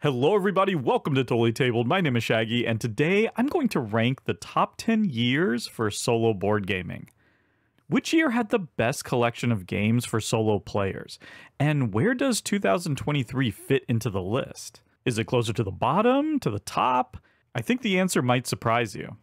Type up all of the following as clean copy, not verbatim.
Hello everybody, welcome to Totally Tabled. My name is Shaggy, and today I'm going to rank the top 10 years for solo board gaming. Which year had the best collection of games for solo players? And where does 2023 fit into the list? Is it closer to the bottom, to the top? I think the answer might surprise you.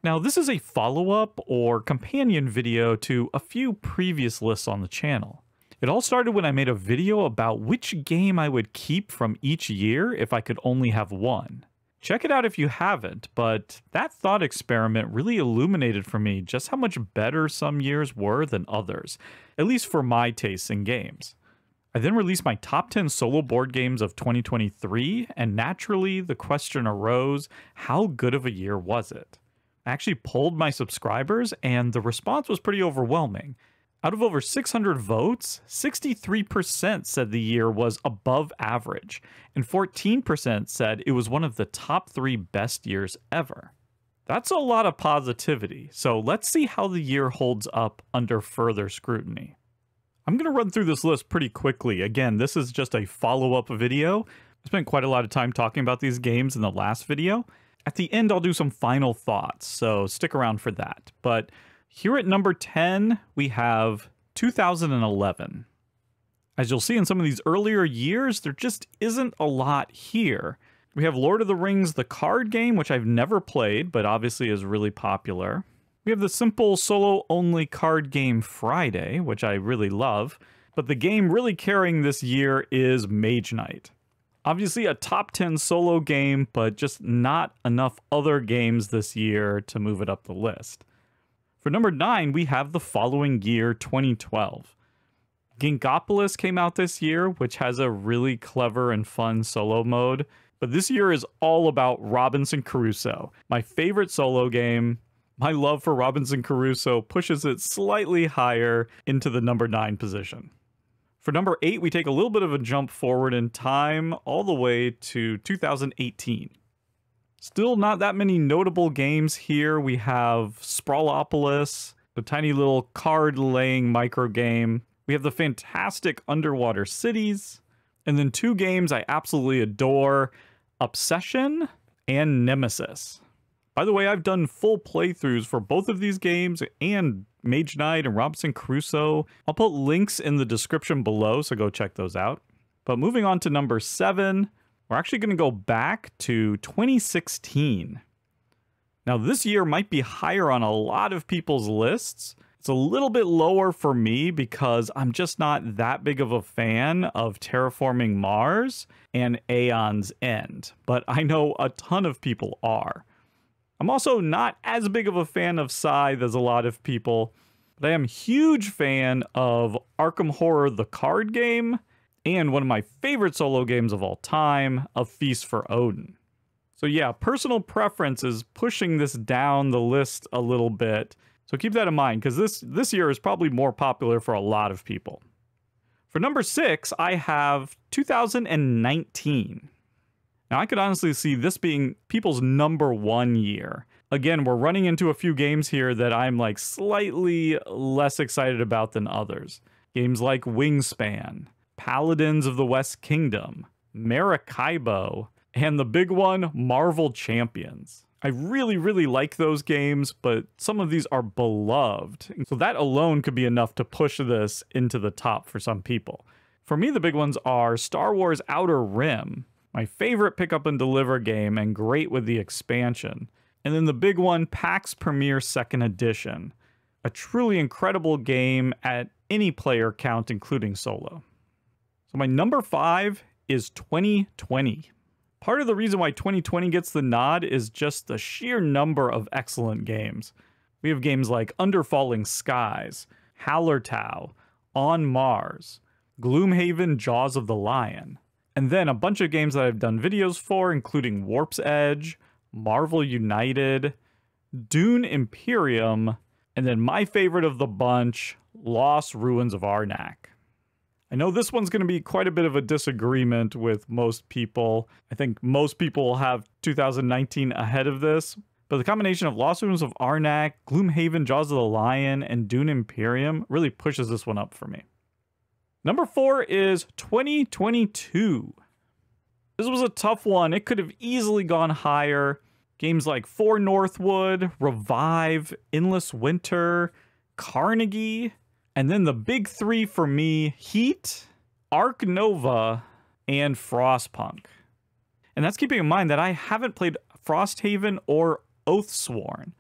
Now, this is a follow-up or companion video to a few previous lists on the channel. It all started when I made a video about which game I would keep from each year if I could only have one. Check it out if you haven't, but that thought experiment really illuminated for me just how much better some years were than others, at least for my tastes in games. I then released my top 10 solo board games of 2023, and naturally the question arose, how good of a year was it? I actually polled my subscribers, and the response was pretty overwhelming. Out of over 600 votes, 63% said the year was above average, and 14% said it was one of the top 3 best years ever. That's a lot of positivity, so let's see how the year holds up under further scrutiny. I'm going to run through this list pretty quickly. Again, this is just a follow-up video. I spent quite a lot of time talking about these games in the last video. At the end, I'll do some final thoughts, so stick around for that. But here at number 10, we have 2011. As you'll see in some of these earlier years, there just isn't a lot here. We have Lord of the Rings, the card game, which I've never played, but obviously is really popular. We have the simple solo-only card game Friday, which I really love, but the game really carrying this year is Mage Knight. Obviously a top 10 solo game, but just not enough other games this year to move it up the list. For number 9, we have the following year, 2012. Gingopolis came out this year, which has a really clever and fun solo mode. But this year is all about Robinson Crusoe, my favorite solo game. My love for Robinson Crusoe pushes it slightly higher into the number 9 position. For number 8, we take a little bit of a jump forward in time, all the way to 2018. Still not that many notable games here. We have Sprawlopolis, the tiny little card-laying micro game. We have the fantastic Underwater Cities. And then 2 games I absolutely adore, Obsession and Nemesis. By the way, I've done full playthroughs for both of these games and Mage Knight and Robinson Crusoe. I'll put links in the description below, so go check those out. But moving on to number 7, we're actually going to go back to 2016. Now, this year might be higher on a lot of people's lists. It's a little bit lower for me because I'm just not that big of a fan of Terraforming Mars and Aeon's End, but I know a ton of people are. I'm also not as big of a fan of Scythe as a lot of people, but I am a huge fan of Arkham Horror the card game, and one of my favorite solo games of all time, A Feast for Odin. So yeah, personal preference is pushing this down the list a little bit, so keep that in mind, because this year is probably more popular for a lot of people. For number 6, I have 2019. Now, I could honestly see this being people's number 1 year. Again, we're running into a few games here that I'm like slightly less excited about than others. Games like Wingspan, Paladins of the West Kingdom, Maracaibo, and the big one, Marvel Champions. I really, really like those games, but some of these are beloved. So that alone could be enough to push this into the top for some people. For me, the big ones are Star Wars Outer Rim, my favorite pick up and deliver game and great with the expansion. And then the big one, PAX Premier 2nd Edition, a truly incredible game at any player count, including solo. So my number 5 is 2020. Part of the reason why 2020 gets the nod is just the sheer number of excellent games. We have games like Under Falling Skies, Hallertau, On Mars, Gloomhaven Jaws of the Lion, and then a bunch of games that I've done videos for, including Warp's Edge, Marvel United, Dune Imperium, and then my favorite of the bunch, Lost Ruins of Arnak. I know this one's going to be quite a bit of a disagreement with most people. I think most people will have 2019 ahead of this, but the combination of Lost Ruins of Arnak, Gloomhaven Jaws of the Lion, and Dune Imperium really pushes this one up for me. Number 4 is 2022. This was a tough one. It could have easily gone higher. Games like For Northwood, Revive, Endless Winter, Carnegie, and then the big three for me, Heat, Ark Nova, and Frostpunk. And that's keeping in mind that I haven't played Frosthaven or Oathsworn.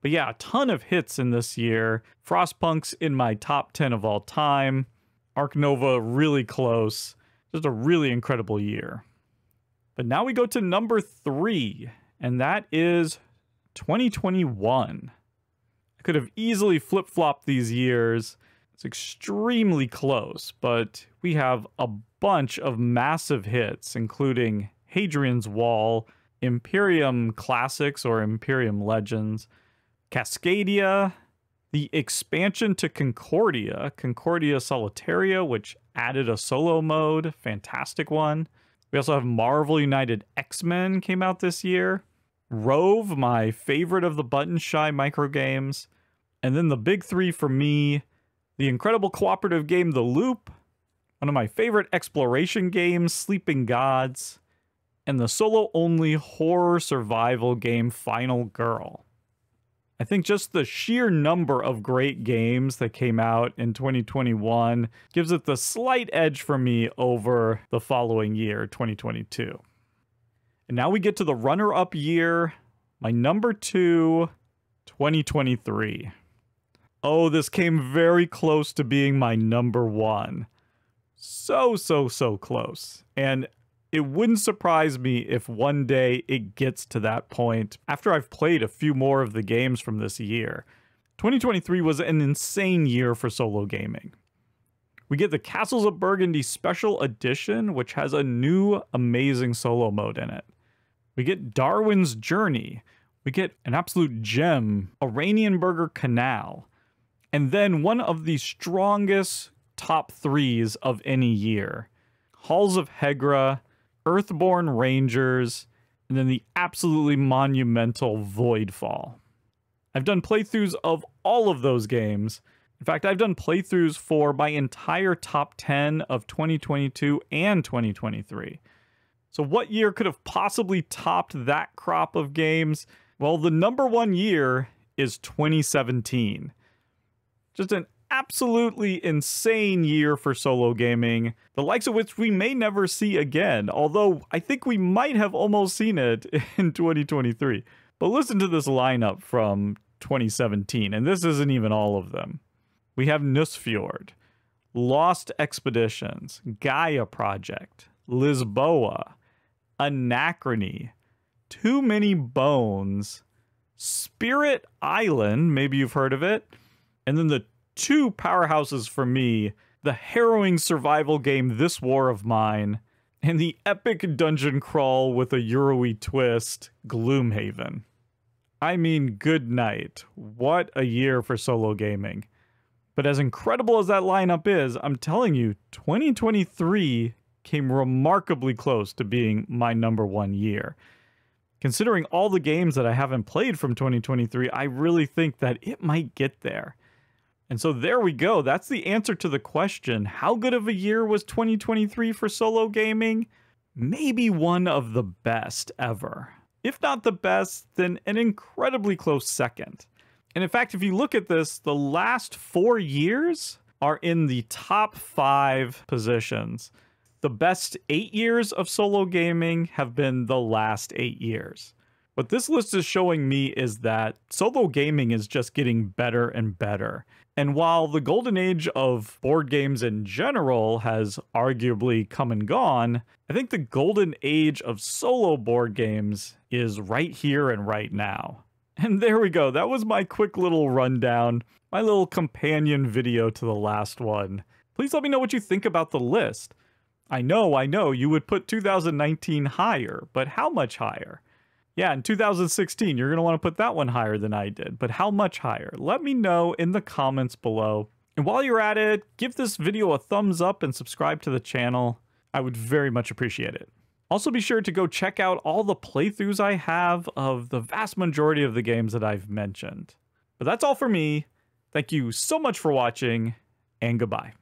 But yeah, a ton of hits in this year. Frostpunk's in my top 10 of all time. Ark Nova really close. Just a really incredible year. But now we go to number 3, and that is 2021. I could have easily flip-flopped these years. It's extremely close, but we have a bunch of massive hits, including Hadrian's Wall, Imperium Classics or Imperium Legends, Cascadia, the expansion to Concordia, Concordia Solitaria, which added a solo mode, fantastic one. We also have Marvel United X-Men came out this year. Rove, my favorite of the Button Shy microgames. And then the big three for me, the incredible cooperative game The Loop, one of my favorite exploration games, Sleeping Gods, and the solo-only horror survival game Final Girl. I think just the sheer number of great games that came out in 2021 gives it the slight edge for me over the following year, 2022. And now we get to the runner-up year, my number 2, 2023. Oh, this came very close to being my number 1. So close. And it wouldn't surprise me if one day it gets to that point after I've played a few more of the games from this year. 2023 was an insane year for solo gaming. We get the Castles of Burgundy Special Edition, which has a new amazing solo mode in it. We get Darwin's Journey. We get an absolute gem, Oranienburger Canal. And then one of the strongest top 3s of any year. Halls of Hegra, Earthborn Rangers, and then the absolutely monumental Voidfall. I've done playthroughs of all of those games. In fact, I've done playthroughs for my entire top 10 of 2022 and 2023. So what year could have possibly topped that crop of games? Well, the number 1 year is 2017. Just an absolutely insane year for solo gaming, the likes of which we may never see again, although I think we might have almost seen it in 2023. But listen to this lineup from 2017, and this isn't even all of them. We have Nusfjord, Lost Expeditions, Gaia Project, Lisboa, Anachrony, Too Many Bones, Spirit Island, maybe you've heard of it, and then the 2 powerhouses for me, the harrowing survival game This War of Mine, and the epic dungeon crawl with a Euro-y twist, Gloomhaven. I mean, good night. What a year for solo gaming. But as incredible as that lineup is, I'm telling you, 2023 came remarkably close to being my number 1 year. Considering all the games that I haven't played from 2023, I really think that it might get there. And so there we go. That's the answer to the question. How good of a year was 2023 for solo gaming? Maybe one of the best ever. If not the best, then an incredibly close second. And in fact, if you look at this, the last 4 years are in the top 5 positions. The best 8 years of solo gaming have been the last 8 years. What this list is showing me is that solo gaming is just getting better and better. And while the golden age of board games in general has arguably come and gone, I think the golden age of solo board games is right here and right now. And there we go. That was my quick little rundown, my little companion video to the last one. Please let me know what you think about the list. I know, you would put 2019 higher, but how much higher? Yeah, in 2016, you're going to want to put that one higher than I did, but how much higher? Let me know in the comments below. And while you're at it, give this video a thumbs up and subscribe to the channel. I would very much appreciate it. Also be sure to go check out all the playthroughs I have of the vast majority of the games that I've mentioned. But that's all for me. Thank you so much for watching, and goodbye.